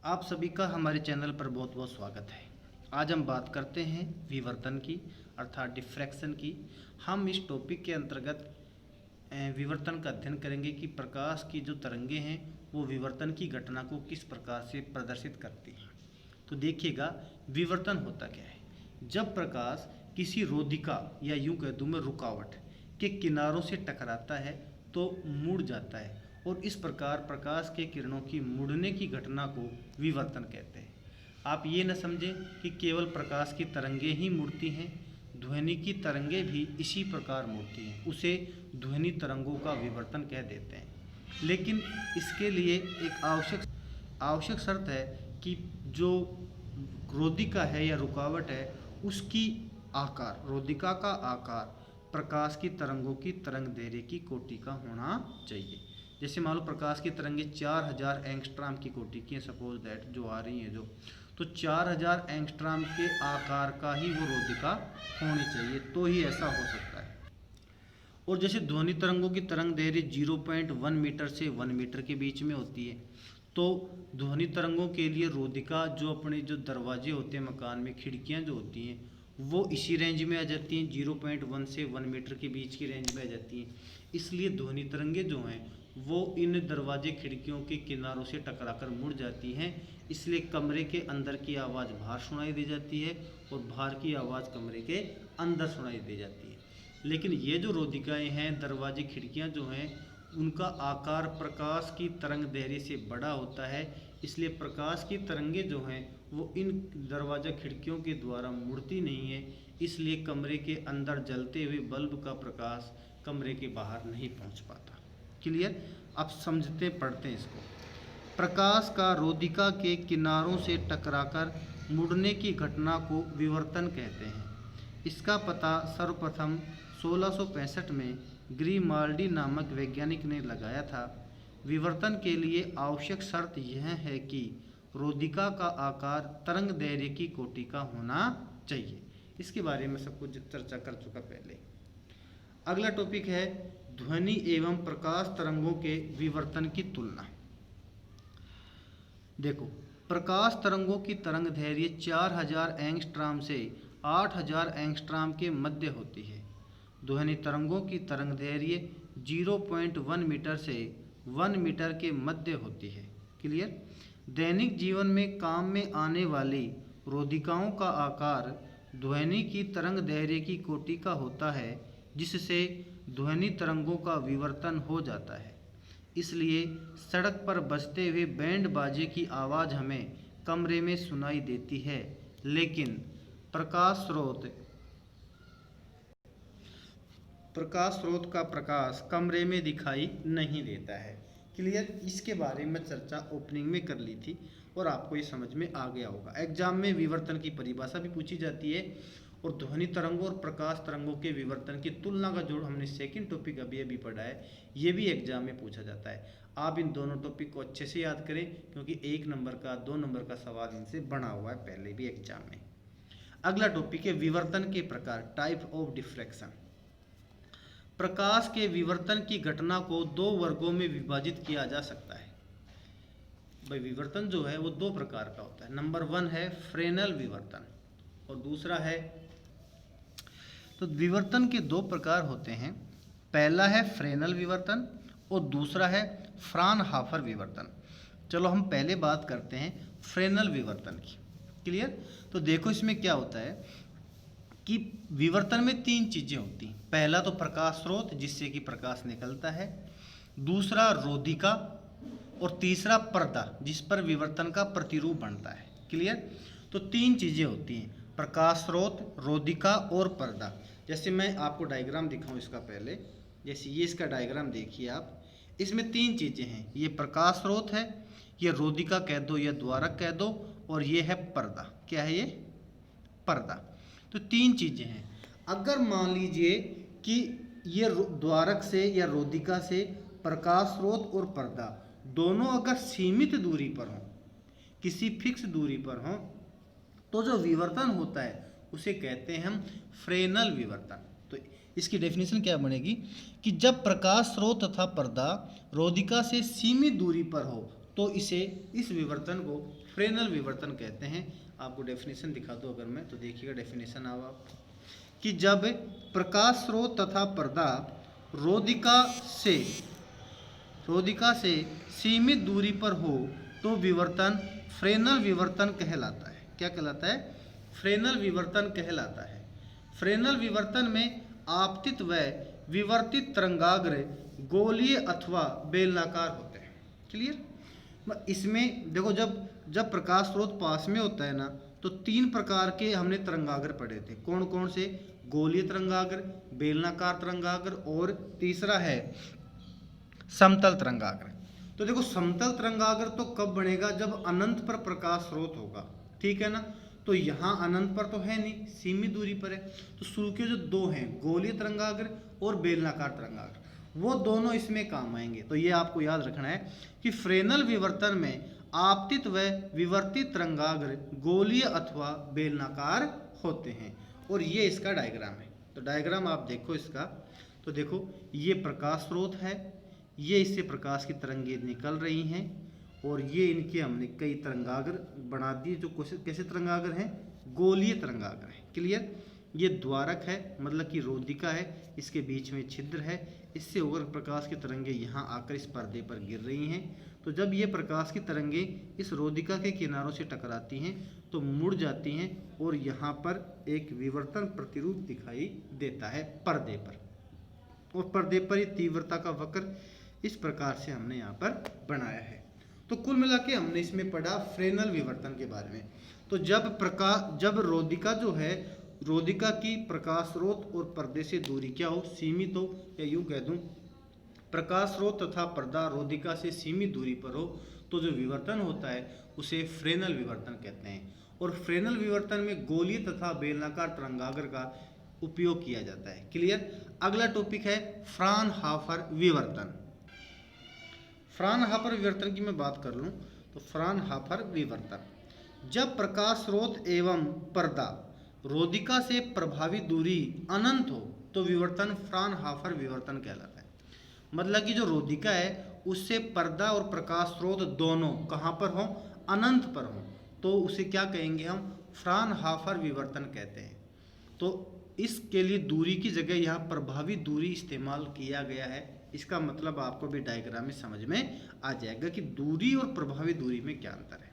आप सभी का हमारे चैनल पर बहुत बहुत स्वागत है। आज हम बात करते हैं विवर्तन की अर्थात डिफ्रैक्शन की। हम इस टॉपिक के अंतर्गत विवर्तन का अध्ययन करेंगे कि प्रकाश की जो तरंगे हैं वो विवर्तन की घटना को किस प्रकार से प्रदर्शित करती हैं। तो देखिएगा, विवर्तन होता क्या है। जब प्रकाश किसी रोधिका या यूं कह दूं मैं रुकावट के किनारों से टकराता है तो मुड़ जाता है, और इस प्रकार प्रकाश के किरणों की मुड़ने की घटना को विवर्तन कहते हैं। आप ये न समझें कि केवल प्रकाश की तरंगें ही मुड़ती हैं, ध्वनि की तरंगें भी इसी प्रकार मुड़ती हैं, उसे ध्वनि तरंगों का विवर्तन कह देते हैं। लेकिन इसके लिए एक आवश्यक शर्त है कि जो रोधिका है या रुकावट है उसकी आकार, रोधिका का आकार प्रकाश की तरंगों की तरंग दैर्ध्य की कोटि का होना चाहिए। जैसे मान लो प्रकाश की तरंगे 4000 एंगस्ट्रॉम की कोटि की हैं, सपोज दैट जो आ रही हैं तो 4000 एंगस्ट्रॉम के आकार का ही वो रोधिका होनी चाहिए, तो ही ऐसा हो सकता है। और जैसे ध्वनि तरंगों की तरंग दैर्ध्य 0.1 मीटर से 1 मीटर के बीच में होती है, तो ध्वनि तरंगों के लिए रोधिका जो अपने जो दरवाजे होते हैं मकान में, खिड़कियां जो होती हैं, वो इसी रेंज में आ जाती हैं, 0.1 से 1 मीटर के बीच की रेंज में आ जाती हैं। इसलिए ध्वनि तरंगे जो हैं वो इन दरवाजे खिड़कियों के किनारों से टकराकर मुड़ जाती हैं। इसलिए कमरे के अंदर की आवाज़ बाहर सुनाई दे जाती है और बाहर की आवाज़ कमरे के अंदर सुनाई दे जाती है। लेकिन ये जो रोधिकाएँ हैं, दरवाजे खिड़कियाँ जो हैं, उनका आकार प्रकाश की तरंग दैर्ध्य से बड़ा होता है। इसलिए प्रकाश की तरंगे जो हैं वो इन दरवाजा खिड़कियों के द्वारा मुड़ती नहीं है। इसलिए कमरे के अंदर जलते हुए बल्ब का प्रकाश कमरे के बाहर नहीं पहुंच पाता। क्लियर? अब समझते पढ़ते हैं इसको। प्रकाश का रोधिका के किनारों से टकराकर मुड़ने की घटना को विवर्तन कहते हैं। इसका पता सर्वप्रथम 1665 में ग्रीमाल्डी नामक वैज्ञानिक ने लगाया था। विवर्तन के लिए आवश्यक शर्त यह है कि रोधिका का आकार तरंग दैर्ध्य की कोटि का होना चाहिए। इसके बारे में सब कुछ चर्चा कर चुका पहले। अगला टॉपिक है ध्वनि एवं प्रकाश तरंगों के विवर्तन की तुलना। देखो, प्रकाश तरंगों की तरंग दैर्ध्य 4000 एंगस्ट्रॉम से 8000 एंगस्ट्रॉम के मध्य होती है। ध्वनि तरंगों की तरंग दैर्ध्य 0.1 मीटर से 1 मीटर के मध्य होती है। क्लियर? दैनिक जीवन में काम में आने वाली रोधिकाओं का आकार ध्वनि की तरंग दैर्ध्य की कोटि का होता है, जिससे ध्वनि तरंगों का विवर्तन हो जाता है। इसलिए सड़क पर बजते हुए बैंड बाजे की आवाज़ हमें कमरे में सुनाई देती है, लेकिन प्रकाश स्रोत का प्रकाश कमरे में दिखाई नहीं देता है। क्लियर? इसके बारे में चर्चा ओपनिंग में कर ली थी और आपको ये समझ में आ गया होगा। एग्जाम में विवर्तन की परिभाषा भी पूछी जाती है और ध्वनि तरंगों और प्रकाश तरंगों के विवर्तन की तुलना का जो हमने सेकंड टॉपिक अभी पढ़ा है, ये भी एग्जाम में पूछा जाता है। आप इन दोनों टॉपिक को अच्छे से याद करें, क्योंकि 1 नंबर का 2 नंबर का सवाल इनसे बना हुआ है पहले भी एग्जाम में। अगला टॉपिक है विवर्तन के प्रकार, टाइप ऑफ डिफ्रैक्शन। प्रकाश के विवर्तन की घटना को 2 वर्गों में विभाजित किया जा सकता है। भाई, विवर्तन जो है वो 2 प्रकार का होता है। नंबर 1 है फ्रेनल विवर्तन और दूसरा है, तो विवर्तन के 2 प्रकार होते हैं। पहला है फ्रेनल विवर्तन और दूसरा है फ्रानहाफर विवर्तन। चलो हम पहले बात करते हैं फ्रेनल विवर्तन की। क्लियर? तो देखो इसमें क्या होता है कि विवर्तन में 3 चीज़ें होती हैं। पहला तो प्रकाश स्रोत जिससे कि प्रकाश निकलता है, दूसरा रोधिका और तीसरा पर्दा जिस पर विवर्तन का प्रतिरूप बनता है। क्लियर? तो 3 चीज़ें होती हैं, प्रकाश स्रोत, रोधिका और पर्दा। जैसे मैं आपको डायग्राम दिखाऊं इसका पहले, जैसे ये इसका डायग्राम देखिए आप, इसमें 3 चीज़ें हैं। ये प्रकाश स्रोत है, ये रोधिका कह दो या द्वारक कह दो, और ये है पर्दा। क्या है ये? पर्दा। तो 3 चीज़ें हैं। अगर मान लीजिए कि ये द्वारक से या रोधिका से प्रकाश स्रोत और पर्दा दोनों अगर सीमित दूरी पर हों, किसी फिक्स दूरी पर हों, तो जो विवर्तन होता है उसे कहते हैं हम फ्रेनल विवर्तन। तो इसकी डेफिनेशन क्या बनेगी कि जब प्रकाश स्रोत तथा पर्दा रोधिका से सीमित दूरी पर हो तो इस विवर्तन को फ्रेनल विवर्तन कहते हैं। आपको डेफिनेशन दिखा दो अगर मैं, तो देखिएगा डेफिनेशन आओ आप, कि जब प्रकाश स्रोत तथा पर्दा रोधिका से सीमित दूरी पर हो तो विवर्तन फ्रेनल विवर्तन कहलाता है। क्या कहलाता है? फ्रेनल विवर्तन कहलाता है। फ्रेनल विवर्तन में आपतित व विवर्तित तरंगाग्र गोलीय अथवा बेलनाकार होते हैं। क्लियर? इसमें देखो, जब प्रकाश स्रोत पास में होता है ना, तो 3 प्रकार के हमने तरंगाग्र पढ़े थे। कौन कौन से? गोलीय तरंगाग्र, बेलनाकार तरंगाग्र और तीसरा है समतल तरंगाग्र। तो देखो, समतल तरंगाग्र तो कब बनेगा? जब अनंत पर प्रकाश स्रोत होगा, ठीक है ना। तो यहाँ अनंत पर तो है नहीं, सीमित दूरी पर है। तो शुरू के जो 2 हैं, गोलीय तरंगाग्र और बेलनाकार तरंगाग्र, वो दोनों इसमें काम आएंगे। तो ये आपको याद रखना है कि फ्रेनल विवर्तन में आपतित व विवर्तित तरंगाग्र गोलीय अथवा बेलनाकार होते हैं। और ये इसका डायग्राम है। तो डायग्राम आप देखो इसका, तो देखो ये प्रकाश स्रोत है, ये इससे प्रकाश की तरंगें निकल रही हैं, और ये इनके हमने कई तरंगाग्र बना दिए जो कैसे तरंगाग्र हैं? गोलीय तरंगाग्र हैं। क्लियर? ये द्वारक है, मतलब कि रोधिका है, इसके बीच में छिद्र है, इससे होकर प्रकाश की तरंगें यहाँ आकर इस पर्दे पर गिर रही हैं। तो जब ये प्रकाश की तरंगें इस रोधिका के किनारों से टकराती हैं तो मुड़ जाती हैं, और यहाँ पर एक विवर्तन प्रतिरूप दिखाई देता है पर्दे पर, और पर्दे पर ये तीव्रता का वक्र इस प्रकार से हमने यहाँ पर बनाया है। तो कुल मिला के हमने इसमें पढ़ा फ्रेनल विवर्तन के बारे में। तो जब रोधिका जो है, रोधिका की प्रकाश स्रोत और पर्दे से दूरी क्या हो? सीमित हो, या यूं कह दूं प्रकाश स्रोत तथा पर्दा रोधिका से सीमित दूरी पर हो, तो जो विवर्तन होता है उसे फ्रेनल विवर्तन कहते हैं। और फ्रेनल विवर्तन में गोलीय तथा बेलनाकार तरंगाग्र का उपयोग किया जाता है। क्लियर? अगला टॉपिक है फ्राउनहोफर विवर्तन। फ्राउनहोफर विवर्तन की मैं बात कर लूँ तो फ्राउनहोफर विवर्तन, जब प्रकाश स्रोत एवं पर्दा रोधिका से प्रभावी दूरी अनंत हो तो विवर्तन फ्राउनहोफर विवर्तन कहलाता है। मतलब कि जो रोधिका है उससे पर्दा और प्रकाश स्रोत दोनों कहाँ पर हो? अनंत पर हो, तो उसे क्या कहेंगे हम? फ्राउनहोफर विवर्तन कहते हैं। तो इसके लिए दूरी की जगह यहाँ प्रभावी दूरी इस्तेमाल किया गया है। इसका मतलब आपको भी डायग्राम में समझ में आ जाएगा कि दूरी और प्रभावी दूरी में क्या अंतर है।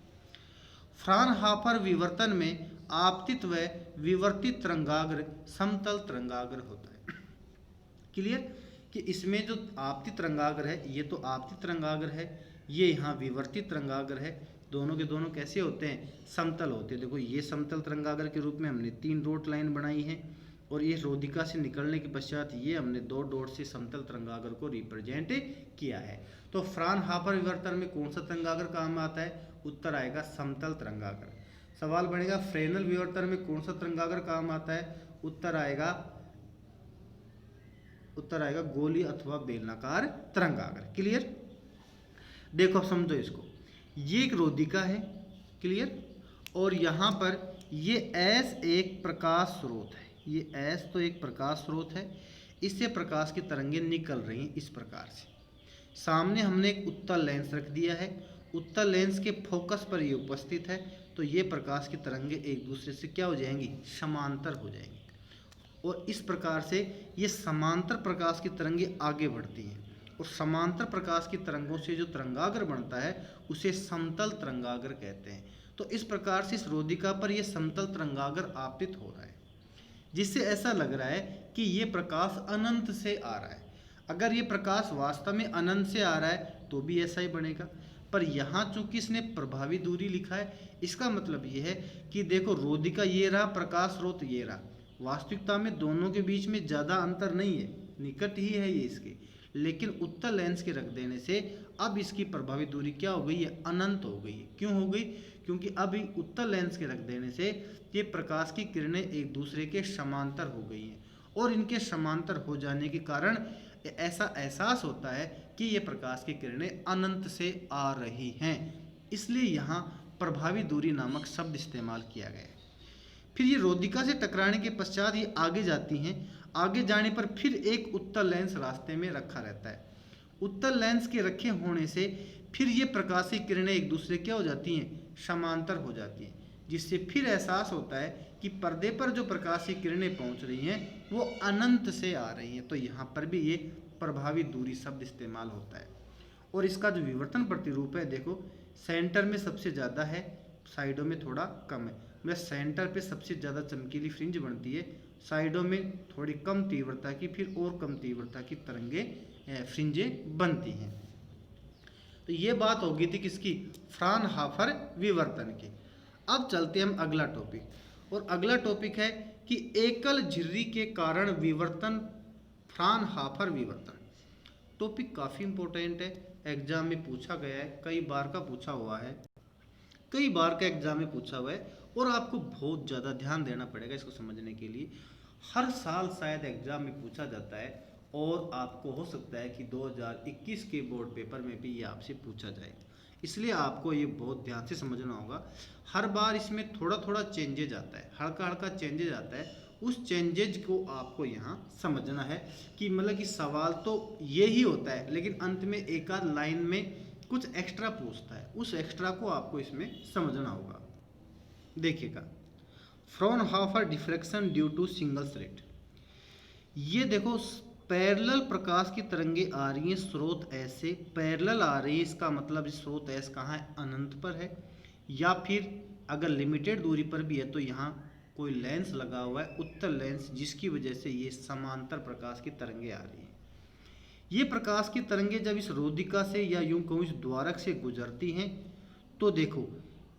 फ्राउनहोफर विवर्तन में आपतित व विवर्तित तरंगाग्र समतल तरंगाग्र होता है। क्लियर? कि इसमें जो आपतित तरंगाग्र है, ये तो आपतित तरंगाग्र है, ये यहाँ विवर्तित तरंगाग्र है। दोनों के दोनों कैसे होते हैं? समतल होते हैं। देखो, ये समतल तरंगाग्र के रूप में हमने 3 डॉट लाइन बनाई है, और ये रोधिका से निकलने के पश्चात ये हमने 2 डॉट से समतल तरंगाग्र को रिप्रेजेंट किया है। तो फ्राउनहोफर विवर्तन में कौन सा तरंगाग्र काम आता है? उत्तर आएगा समतल तरंगाग्र। सवाल बनेगा फ्रेनल विवर्तन में कौन सा तरंगाग्र काम आता है? उत्तर आएगा गोलीय अथवा बेलनाकार तरंगाग्र। क्लियर? देखो, अब समझो इसको। ये एक रोधिका है, क्लियर, और यहाँ पर ये एस एक प्रकाश स्रोत है। ये एस तो एक प्रकाश स्रोत है, इससे प्रकाश की तरंगें निकल रही हैं इस प्रकार से। सामने हमने एक उत्तल लेंस रख दिया है, उत्तल लेंस के फोकस पर ये उपस्थित है, तो ये प्रकाश की तरंगें एक दूसरे से क्या हो जाएंगी? समांतर हो जाएंगी, और इस प्रकार से ये समांतर प्रकाश की तरंगें आगे बढ़ती हैं, और समांतर प्रकाश की तरंगों से जो तरंगाग्र बनता है उसे समतल तरंगाग्र कहते हैं। तो इस प्रकार से इस रोधिका पर यह समतल तरंगाग्र आपतित हो रहा है, जिससे ऐसा लग रहा है कि ये प्रकाश अनंत से आ रहा है। अगर ये प्रकाश वास्तव में अनंत से आ रहा है तो भी ऐसा ही बनेगा, पर यहाँ चूंकि इसने प्रभावी दूरी लिखा है, इसका मतलब ये है कि देखो, रोधिका ये रहा, प्रकाश स्रोत ये रहा। वास्तविकता में दोनों के बीच में ज़्यादा अंतर नहीं है, निकट ही है ये इसके, लेकिन उत्तल लेंस के रख देने से अब इसकी प्रभावी दूरी क्या हो गई है? अनंत हो गई है। क्यों हो गई? क्योंकि अब उत्तल लेंस के रख देने से ये प्रकाश की किरणें एक दूसरे के समांतर हो गई हैं, और इनके समांतर हो जाने के कारण ऐसा एहसास होता है कि ये प्रकाश की किरणें अनंत से आ रही हैं। इसलिए यहाँ प्रभावी दूरी नामक शब्द इस्तेमाल किया गया है। फिर ये रोधिका से टकराने के पश्चात ये आगे जाती हैं। आगे जाने पर फिर एक उत्तल लेंस रास्ते में रखा रहता है, उत्तल लेंस के रखे होने से फिर ये प्रकाशीय किरणें एक दूसरे क्या हो जाती हैं, समांतर हो जाती हैं, जिससे फिर एहसास होता है कि पर्दे पर जो प्रकाशीय किरणें पहुंच रही हैं वो अनंत से आ रही हैं। तो यहाँ पर भी ये प्रभावी दूरी शब्द इस्तेमाल होता है। और इसका जो विवर्तन प्रतिरूप है, देखो सेंटर में सबसे ज़्यादा है, साइडों में थोड़ा कम है। मतलब सेंटर पे सबसे ज़्यादा चमकीली फ्रिंज बनती है, साइडों में थोड़ी कम तीव्रता की, फिर और कम तीव्रता की तरंगें फ्रिंजें बनती हैं। तो ये बात होगी थी किसकी, फ्राउनहोफर विवर्तन की। अब चलते हैं हम अगला टॉपिक, और अगला टॉपिक है कि एकल झिर्री के कारण विवर्तन, फ्राउनहोफर विवर्तन। टॉपिक काफ़ी इंपॉर्टेंट है, एग्जाम में पूछा गया है, कई बार का पूछा हुआ है, कई बार का एग्जाम में पूछा हुआ है, और आपको बहुत ज़्यादा ध्यान देना पड़ेगा इसको समझने के लिए। हर साल शायद एग्जाम में पूछा जाता है, और आपको हो सकता है कि 2021 के बोर्ड पेपर में भी ये आपसे पूछा जाए, इसलिए आपको ये बहुत ध्यान से समझना होगा। हर बार इसमें थोड़ा थोड़ा चेंजेज आता है, हल्का हल्का चेंजेज आता है, उस चेंजेज को आपको यहाँ समझना है कि मतलब कि सवाल तो यही होता है, लेकिन अंत में एक आध लाइन में कुछ एक्स्ट्रा पूछता है, उस एक्स्ट्रा को आपको इसमें समझना होगा। देखिएगा, Fraunhofer diffraction due to single slit. ये देखो पैरेलल प्रकाश की तरंगे आ रही हैं स्रोत एस से, पैरेलल आ रही है, इसका मतलब स्रोत एस कहाँ है, अनंत पर है, या फिर अगर लिमिटेड दूरी पर भी है तो यहाँ कोई लेंस लगा हुआ है, उत्तल लेंस, जिसकी वजह से ये समांतर प्रकाश की तरंगे आ रही हैं। ये प्रकाश की तरंगे जब इस रोधिका से या यूं कहूँ इस द्वारक से गुजरती हैं तो देखो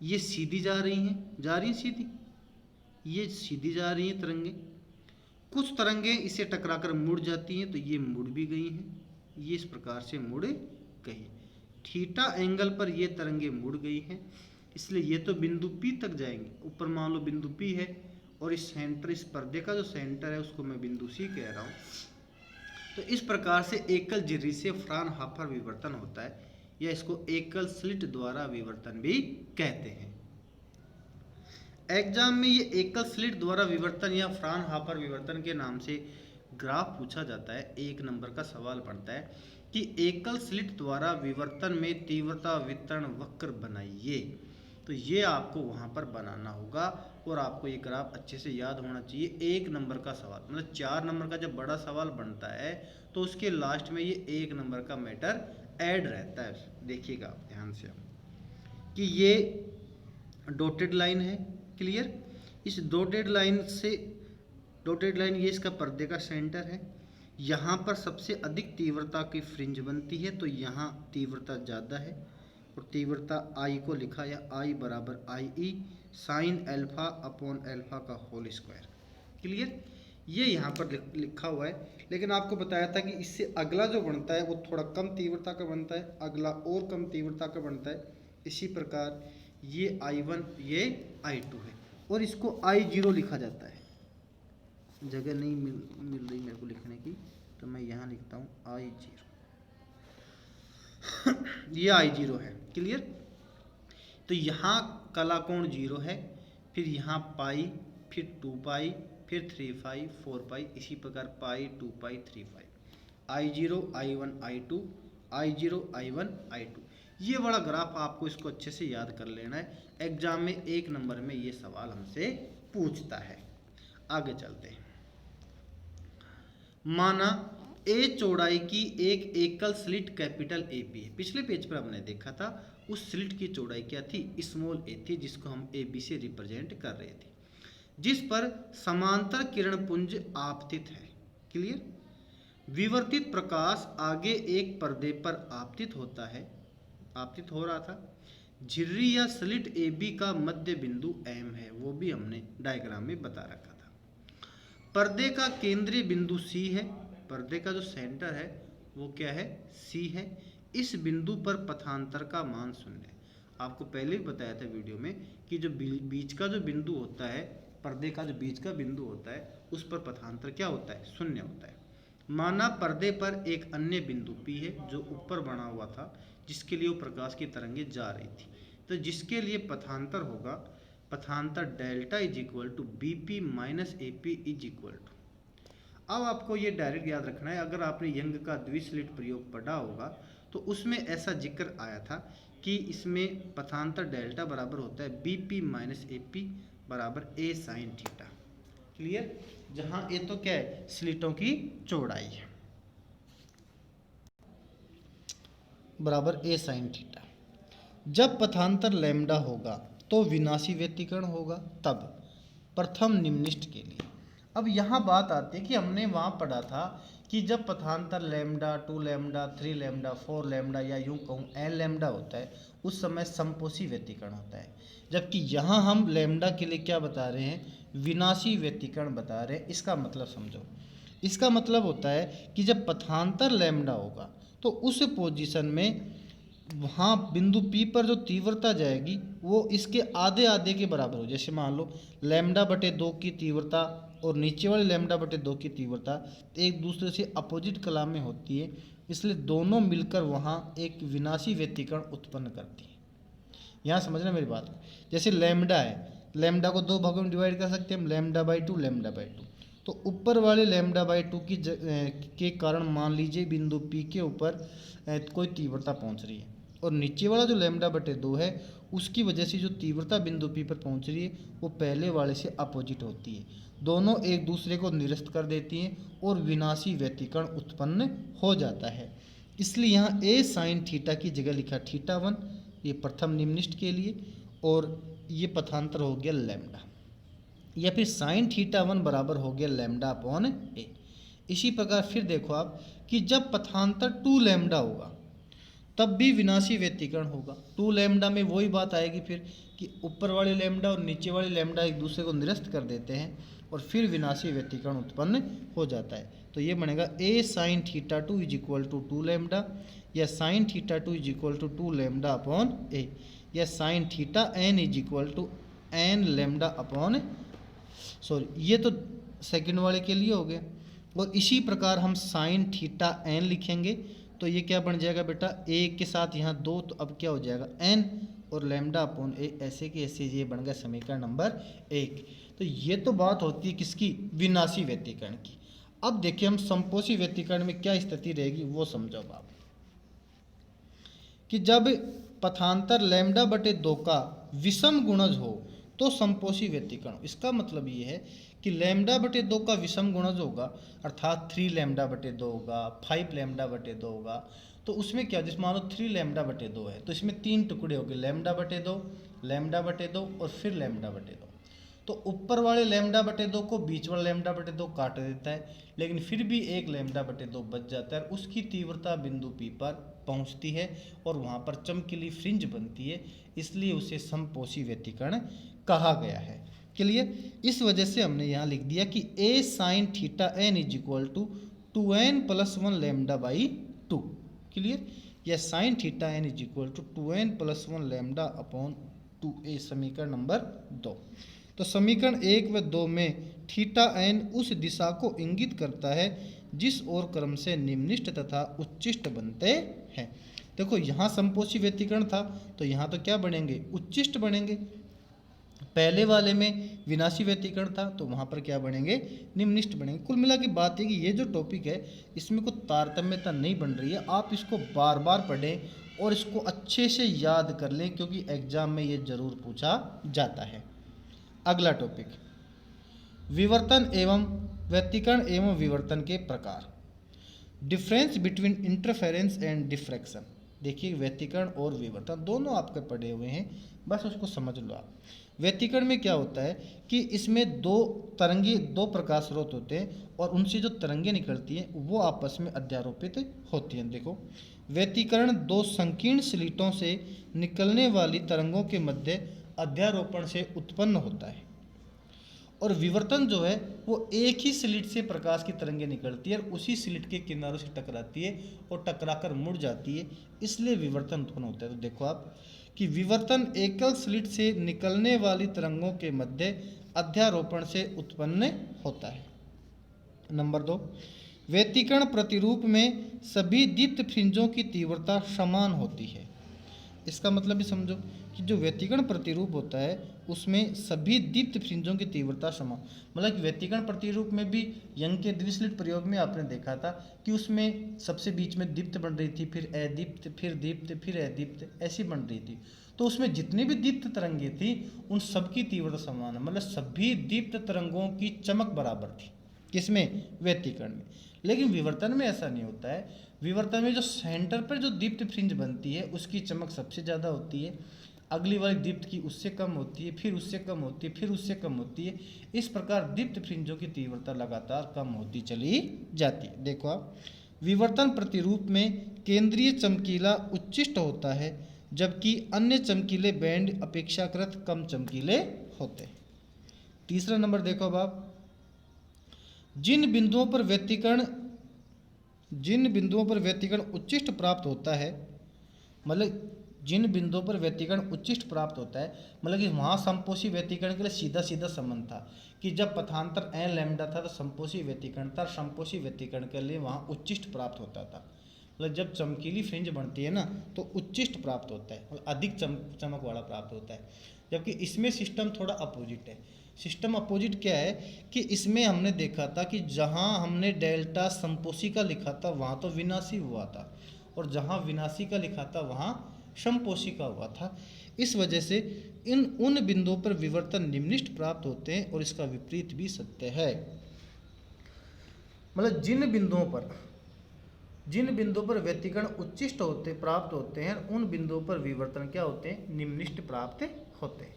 ये सीधी जा रही हैं सीधी, ये सीधी जा रही हैं तरंगे, कुछ तरंगे इसे टकराकर मुड़ जाती हैं, तो ये मुड़ भी गई हैं, ये इस प्रकार से मुड़ गई, थीटा एंगल पर ये तरंगे मुड़ गई हैं, इसलिए ये तो बिंदु P तक जाएंगे। ऊपर मान लो बिंदु P है, और इस सेंटर, इस पर्दे का जो सेंटर है उसको मैं बिंदु C कह रहा हूँ। तो इस प्रकार से एकल झिर्री से फ्राउनहोफर विवर्तन होता है, या इसको एकल स्लिट द्वारा विवर्तन भी कहते हैं। एग्जाम में ये एकल स्लिट द्वारा विवर्तन या फ्राउनहोफर विवर्तन के नाम से ग्राफ पूछा जाता है। 1 नंबर का सवाल पड़ता है कि एकल स्लिट द्वारा विवर्तन में तीव्रता वितरण वक्र बनाइए। तो ये आपको वहाँ पर बनाना होगा, और आपको ये ग्राफ अच्छे से याद होना चाहिए। 1 नंबर का सवाल, मतलब 4 नंबर का जब बड़ा सवाल बनता है तो उसके लास्ट में ये 1 नंबर का मैटर ऐड रहता है। देखिएगा ध्यान से कि ये डॉटेड लाइन है, क्लियर, इस डॉटेड लाइन से, डॉटेड लाइन ये इसका पर्दे का सेंटर है, यहाँ पर सबसे अधिक तीव्रता की फ्रिंज बनती है, तो यहाँ तीव्रता ज़्यादा है, और तीव्रता आई को लिखा या आई बराबर आई ई साइन एल्फा अपॉन एल्फा का होल स्क्वायर, क्लियर, ये यहाँ पर लिखा हुआ है। लेकिन आपको बताया था कि इससे अगला जो बनता है वो थोड़ा कम तीव्रता का बनता है, अगला और कम तीव्रता का बनता है। इसी प्रकार ये I1 ये I2 है, और इसको I0 लिखा जाता है। जगह नहीं मिल रही मेरे को लिखने की, तो मैं यहाँ लिखता हूँ I0 ये I0 है, क्लियर। तो यहाँ कला कोण 0 है, फिर यहाँ पाई, फिर 2 पाई, फिर 3 पाई, 4 पाई, इसी प्रकार पाई, 2 पाई, 3 पाई, I0 I1 I2 I0 I1 I2। ये बड़ा ग्राफ आपको इसको अच्छे से याद कर लेना है, एग्जाम में 1 नंबर में ये सवाल हमसे पूछता है। आगे चलते हैं। माना ए चौड़ाई की एक एकल स्लिट कैपिटल ए बी है। पिछले पेज पर हमने देखा था उस स्लिट की चौड़ाई क्या थी, स्मॉल ए थी, जिसको हम ए बी से रिप्रेजेंट कर रहे थे, जिस पर समांतर किरण पुंज आपतित है, क्लियर। विवर्तित प्रकाश आगे एक पर्दे पर आपतित होता है, आपतित हो रहा था। झिर्री या स्लिट ए बी का मध्य बिंदु एम है, वो भी हमने डायग्राम में बता रखा था। पर्दे का केंद्रीय बिंदु सी है, पर्दे का जो सेंटर है वो क्या है, सी है। इस बिंदु पर पथांतर का मान 0 है। आपको पहले भी बताया था वीडियो में कि जो बीच का जो बिंदु होता है, पर्दे का जो बीच का बिंदु होता है, उस पर पथांतर क्या होता है, 0 होता है। माना पर्दे पर एक अन्य बिंदु P है जो ऊपर बना हुआ था, जिसके लिए वो प्रकाश की तरंगे जा रही थी, तो जिसके लिए पथांतर होगा, पथांतर delta is equal to B P minus A P is equal to, अब आपको ये डायरेक्ट याद रखना है, अगर आपने यंग का द्विसलिट प्रयोग पढ़ा होगा तो उसमें ऐसा जिक्र आया था कि इसमें पथांतर डेल्टा बराबर होता है BP माइनस AP बराबर A साइन थीटा। क्लियर? जहाँ ए तो क्या है, स्लिटों की चौड़ाई है, बराबर A साइन थीटा। जब पथांतर लैम्डा होगा तो विनाशी व्यतिकरण होगा, तब प्रथम निम्निष्ठ के लिए। अब यहाँ बात आती है कि हमने वहाँ पढ़ा था कि जब पथांतर लैम्डा, 2 लैम्डा, 3 लैम्डा, 4 लैम्डा या यूं कहूँ n लैम्डा होता है, उस समय समपोषी व्यतिकरण होता है। जबकि यहाँ हम लैम्डा के लिए क्या बता रहे हैं, विनाशी व्यतिकरण बता रहे हैं। इसका मतलब समझो, इसका मतलब होता है कि जब पथांतर लैम्डा होगा तो उस पोजीशन में वहाँ बिंदु P पर जो तीव्रता जाएगी वो इसके आधे आधे के बराबर हो। जैसे मान लो लैम्डा बटे 2 की तीव्रता और नीचे वाले लैम्डा बटे 2 की तीव्रता एक दूसरे से अपोजिट कला में होती है, इसलिए दोनों मिलकर वहाँ एक विनाशी व्यतिकरण उत्पन्न करती है। यहाँ समझना मेरी बात को। जैसे लैम्डा है, लैम्डा को 2 भागों में डिवाइड कर सकते हैं हम, लैम्डा बाई 2, लैम्डा बाई 2। तो ऊपर वाले लैम्डा बाई 2 के कारण मान लीजिए बिंदु P के ऊपर कोई तीव्रता पहुँच रही है, और नीचे वाला जो लैम्डा बटे 2 है उसकी वजह से जो तीव्रता बिंदु P पर पहुंच रही है वो पहले वाले से अपोजिट होती है, दोनों एक दूसरे को निरस्त कर देती हैं और विनाशी व्यतिकरण उत्पन्न हो जाता है। इसलिए यहाँ A साइन थीटा की जगह लिखा θ1, ये प्रथम निम्निष्ठ के लिए, और ये पथांतर हो गया लैम्डा, या फिर साइन θ1 बराबर हो गया लैम्डा अपॉन A। इसी प्रकार फिर देखो आप कि जब पथांतर 2 लैम्डा होगा तब भी विनाशी व्यतिकरण होगा। 2 लैम्डा में वही बात आएगी फिर कि ऊपर वाले लैम्डा और नीचे वाले लैम्डा एक दूसरे को निरस्त कर देते हैं और फिर विनाशी व्यतिकरण उत्पन्न हो जाता है। तो ये बनेगा A sine θ2 is equal to 2 lambda, या sine θ2 is equal to 2 lambda upon A, या sine θn is equal to n lambda upon, sorry ये तो सेकंड वाले के लिए हो गया। और इसी प्रकार हम साइन θn लिखेंगे तो ये क्या बन जाएगा बेटा, ए के साथ यहाँ 2, तो अब क्या हो जाएगा n और लैम्डा अपॉन ए, ऐसे के ऐसे ये बन गया समीकरण नंबर 1। तो ये तो बात होती है किसकी, विनाशी व्यतिकरण की। अब देखिए हम समपोषी व्यतिकरण में क्या स्थिति रहेगी वो समझो आप, कि जब पथांतर लैम्डा बटे 2 का विषम गुणज हो तो समपोषी व्यतिकरण। इसका मतलब ये है कि लैम्डा बटे 2 का विषम गुणज होगा, अर्थात 3 लैम्डा बटे 2 होगा, 5 लैम्डा बटे 2 होगा। तो उसमें क्या, जिस मान लो 3 लैम्डा बटे 2 है तो इसमें 3 टुकड़े हो गए, लैम्डा बटे 2, लैम्डा बटे 2 और फिर लैम्डा बटे 2। तो ऊपर वाले लैम्डा बटे 2 को बीच वाला लैम्डा बटे 2 काट देता है, लेकिन फिर भी एक लैम्डा बटे 2 बच जाता है, उसकी तीव्रता बिंदु P पर पहुंचती है और वहां पर चमकीली फ्रिंज बनती है, इसलिए उसे समपोषी व्यतिकरण कहा गया है। क्लियर? इस वजह से हमने यहाँ लिख दिया कि A sine θn is equal to 2n plus 1 lambda by 2। Clear? या sine θn is equal to 2n plus 1 lambda upon 2a, समीकरण नंबर 2। तो समीकरण 1 व 2 में θn उस दिशा को इंगित करता है जिस ओर क्रम से निम्निष्ठ तथा उच्चिष्ट बनते हैं। देखो यहाँ समपोषी व्यतिकरण था तो यहाँ तो क्या बनेंगे, उच्चिष्ट बनेंगे। पहले वाले में विनाशी व्यतिकरण था तो वहाँ पर क्या बनेंगे, निम्निष्ठ बनेंगे। कुल मिला के बात है कि ये जो टॉपिक है इसमें कोई तारतम्यता नहीं बन रही है, आप इसको बार बार पढ़ें और इसको अच्छे से याद कर लें क्योंकि एग्जाम में ये जरूर पूछा जाता है। अगला टॉपिक, विवर्तन एवं व्यतिकरण एवं विवर्तन के प्रकार। Difference between interference and diffraction. देखिए व्यतिकरण और विवर्तन दोनों आपके पढ़े हुए हैं, बस उसको समझ लो आप। व्यतिकरण में क्या होता है कि इसमें दो प्रकाश स्रोत होते हैं और उनसे जो तरंगें निकलती हैं वो आपस में अध्यारोपित होती हैं। देखो व्यतिकरण 2 संकीर्ण स्लिटों से निकलने वाली तरंगों के मध्य अध्यारोपण से उत्पन्न होता है, और विवर्तन जो है वो एक ही स्लिट से प्रकाश की तरंगें निकलती है और उसी स्लिट के किनारों से टकराती है और टकराकर मुड़ जाती है, इसलिए विवर्तन उत्पन्न होता है। तो देखो आप कि विवर्तन एकल स्लिट से निकलने वाली तरंगों के मध्य अध्यारोपण से उत्पन्न होता है। नंबर 2, व्यतिकरण प्रतिरूप में सभी दीप्त फ्रिंजों की तीव्रता समान होती है। इसका मतलब भी समझो कि जो व्यतिकरण प्रतिरूप होता है उसमें सभी दीप्त फ्रिंजों की तीव्रता समान, मतलब कि व्यतिकरण प्रतिरूप में भी यंग के द्विस्लिट प्रयोग में आपने देखा था कि उसमें सबसे बीच में दीप्त बन रही थी, फिर अदीप्त, फिर दीप्त, फिर अदीप्त, ऐसी बन रही थी। तो उसमें जितनी भी दीप्त तरंगें थी उन सबकी तीव्रता समान है, मतलब सभी दीप्त तरंगों की चमक बराबर थी। किसमें? व्यतिकरण में। लेकिन विवर्तन में ऐसा नहीं होता है। विवर्तन में जो सेंटर पर जो दीप्त फ्रिंज बनती है उसकी चमक सबसे ज़्यादा होती है, अगली वाली दीप्त की उससे कम होती है, फिर उससे कम होती है, फिर उससे कम होती है। इस प्रकार दीप्त फ्रिंजों की तीव्रता लगातार कम होती चली जाती है। देखो आप, विवर्तन प्रतिरूप में केंद्रीय चमकीला उच्चिष्ट होता है जबकि अन्य चमकीले बैंड अपेक्षाकृत कम चमकीले होते हैं। तीसरा नंबर देखो अब आप, जिन बिंदुओं पर व्यतिकरण उच्चिष्ट प्राप्त होता है, मतलब जिन बिंदुओं पर व्यतिकरण उच्चिष्ट प्राप्त होता है, मतलब कि वहाँ संपोषी व्यतिकरण के लिए सीधा सीधा संबंध था कि जब पथांतर एन लैम्डा था तो संपोषी व्यतिकरण था, संपोषी व्यतिकरण के लिए वहाँ उच्चिष्ट प्राप्त होता था। मतलब जब चमकीली फ्रिंज बनती है ना तो उच्चिष्ट प्राप्त होता है, मतलब अधिक चमक वाला प्राप्त होता है। जबकि इसमें सिस्टम थोड़ा अपोजिट है। सिस्टम अपोजिट क्या है कि इसमें हमने देखा था कि जहाँ हमने डेल्टा संपोषी का लिखा था वहाँ तो विनाशी हुआ था, और जहाँ विनाशी का लिखा था वहाँ समपोषी का हुआ था। इस वजह से उन बिंदुओं पर विवर्तन निम्निष्ठ प्राप्त होते हैं, और इसका विपरीत भी सत्य है। मतलब जिन बिंदुओं पर व्यतिकरण उच्चिष्ट प्राप्त होते हैं उन बिंदुओं पर विवर्तन क्या होते हैं? निम्निष्ठ प्राप्त होते हैं।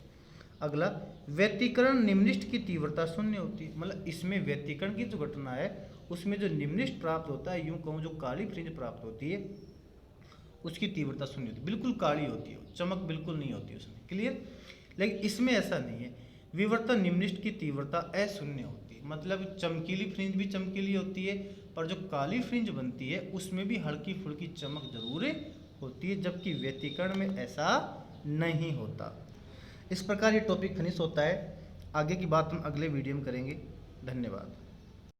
अगला, व्यतिकरण निम्निष्ठ की तीव्रता शून्य होती है। मतलब इसमें व्यतिकरण की जो घटना है उसमें जो निम्निष्ठ प्राप्त होता है, यूं कहूँ जो काली फ्रिंज प्राप्त होती है उसकी तीव्रता शून्य होती है, बिल्कुल काली होती है, चमक बिल्कुल नहीं होती उसमें। क्लियर? लेकिन इसमें ऐसा नहीं है, विवर्तन निम्निष्ठ की तीव्रता अशून्य होती है। मतलब चमकीली फ्रिंज भी चमकीली होती है, पर जो काली फ्रिंज बनती है उसमें भी हल्की फुल्की चमक जरूर होती है, जबकि व्यतिकरण में ऐसा नहीं होता। इस प्रकार ये टॉपिक फिनिश होता है। आगे की बात हम अगले वीडियो में करेंगे। धन्यवाद।